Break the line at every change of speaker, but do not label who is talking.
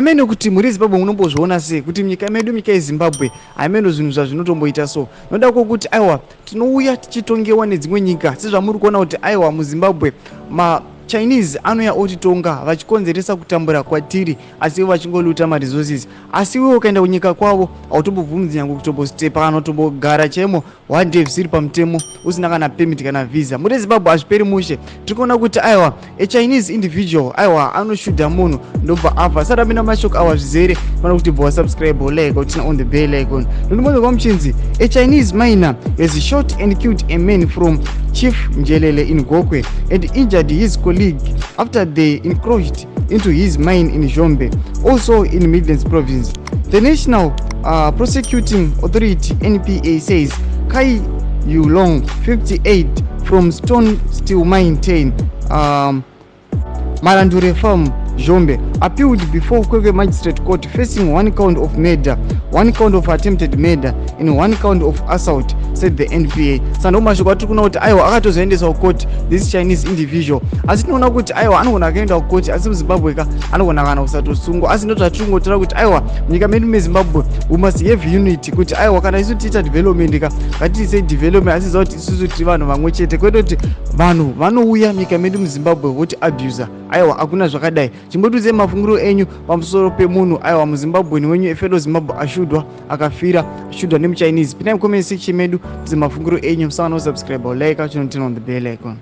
amene kuti muri Zimbabwe munombozviona sei kuti nyika medu nyika yeZimbabwe amene zvinhu zvazvinotomboita so noda kuti aiwa tinouya tichitongewa nedzimwe nyika sezvamuri kuona kuti aiwa muZimbabwe Chinese anoya otitonga vachikonzeresa kutambura kwatiri asi vachingoluta maresources asi wewe ukaenda kunyika kwavo autombobvumidzi nyangu kutombostepa kana kutombogara chaimo one day zvisiri pamutemo usina kana permit kana visa. Muri Zimbabwe hazviperi mushe tirikuona kuti aiwa a Chinese individual aiwa anoshudha munhu ndobva afa. Saka mina mashoko awa zvizere fana kuti bva subscribe like utina on the bell icon. Ndinombonzwa kwamuchinzi a Chinese miner has shot and killed a man from Chief Njelele in Gokwe and injured his colleague after they encroached into his mine in Hombe, also in Midlands province. The National Prosecuting Authority NPA says Kai Yulong, 58, from Stone Steel Mine 10, Marandure Farm, Hombe, appealed before Kwekwe Magistrate Court facing 1 count of murder, 1 count of attempted murder, and 1 count of assault, said the NPA. Sandomashoko atikuna kuti aiwa akatozoendeswa court this Chinese individual. Asi tinoona kuti aiwa anogona akaenda court asi muZimbabwe anogona kana kusatosungwa. Asi ndoti atirikungotara kuti aiwa munyika medu meZimbabwe we must have unity kuti aiwa kana isu tiita development ngatiise development asi zauti isusu tiri vanhu vamwe chete kwete kuti vanhu vanouya munyika medu muZimbabwe voti abuser. Aiwa akuna zvakadai. Chimbotudze mafungiro enyu pamusoro pemunhu aiwa muZimbabwe wenyu efedo Zimbabwe ashudwa akafira ashudwa nemuChinese. Pinai comment section medu mafungiro enyu musana subscribe like turn on the bell icon.